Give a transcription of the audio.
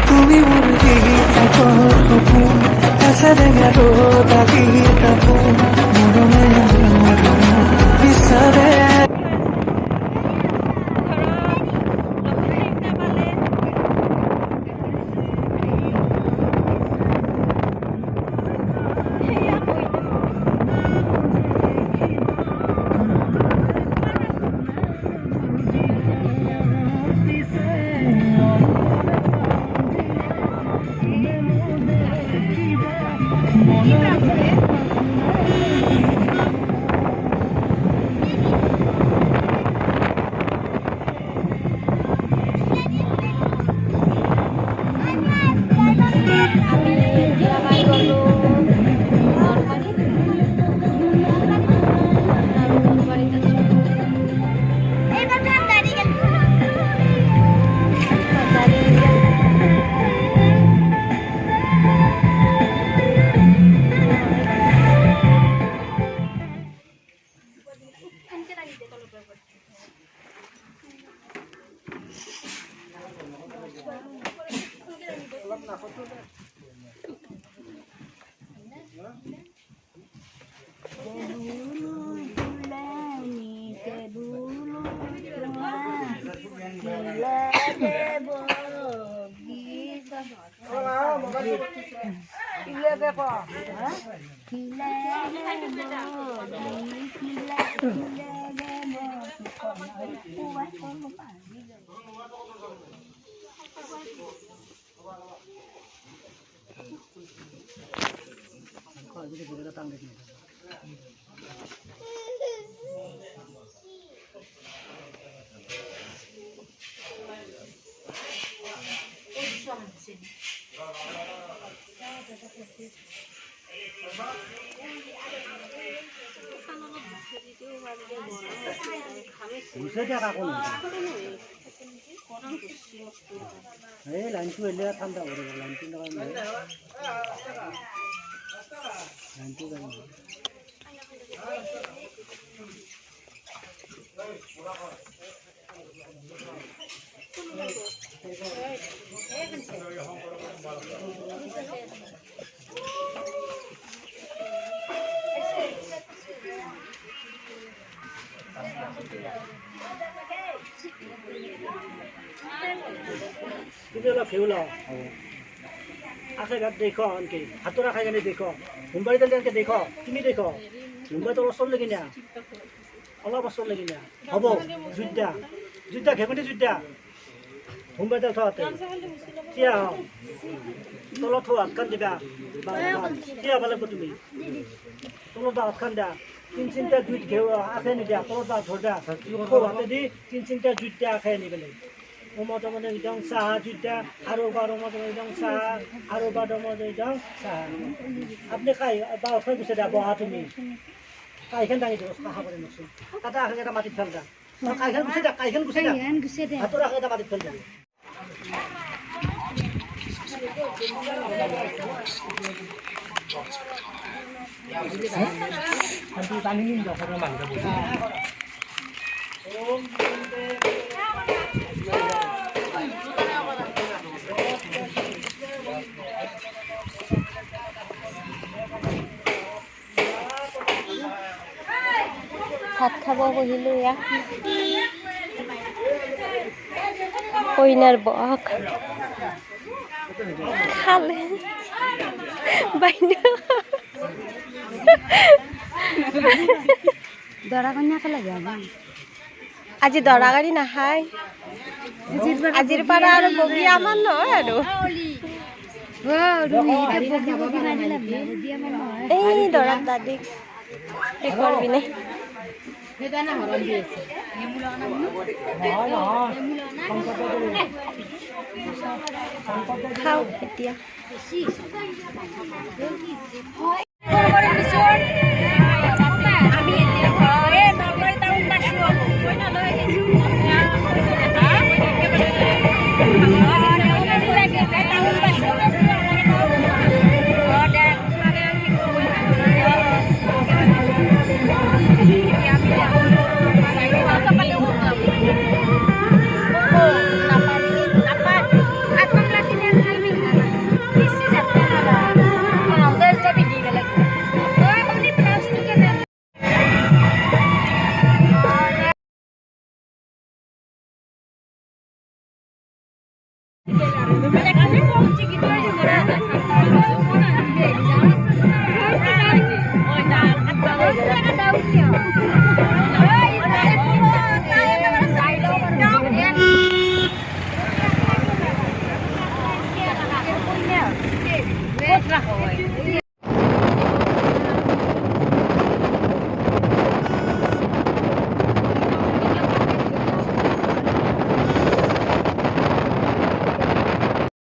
তুমি মোৰ গীতৰ সপোন এচাৰে গাৰো গীত আপোন মৰমে বিচাৰে লাইনটো এলে ঠাণ্ডা কৰিব লাইনটো ফেউলা আখে ঘাট দেখ আনকি হাতরা খাই কেনে দেখ মুম্বাই তেল এনেকে দেখ তুমি দেখ মুম্বাই তো অসল লাগি না অলপ অসল লাগি না হব যুদ্ধা যুদ্ধা ঘেপনি যুদ্ধা মুম্বাই তেল থাতে কিয়া তলত থোৱা কান দিবা কিয়া ভালে তুমি তলত হাত খান দা তিন চিন্তা জুইত ঘেউ আখে নিদিয়া তলত ধৰদা হাতে দি তিন চিন্তা জুইত দিয়া আখে নিবেলে মমতা মানে একদম চাহ জুইতা আৰু বাৰ মত একদম চাহ আৰু বাৰ মত একদম চাহ আপনি খাই বা উঠাই গুছে দা বহা তুমি কাইখান দাঙি দিব চাহ করে নকছো তাতে আখে এটা মাটিত ফেল দা কাইখান গুছে দা হাতৰ আখে এটা মাটিত ফেল দা আমি পানি নিন দা সব মানুষ ওম ভাত খাব বহিলোঁ ইয়াত কইনাৰ বক খালে বাইদেউ দৰা কন্যাকে লাগে আজি দৰা গাড়ী নাখায় আজিৰ পৰা আৰু বগী আমাৰ নহয় আৰু এই দৰাক দাদীক কৰবি নে খাওঁ এতিয়া মানে এখানে কমছে কিন্তু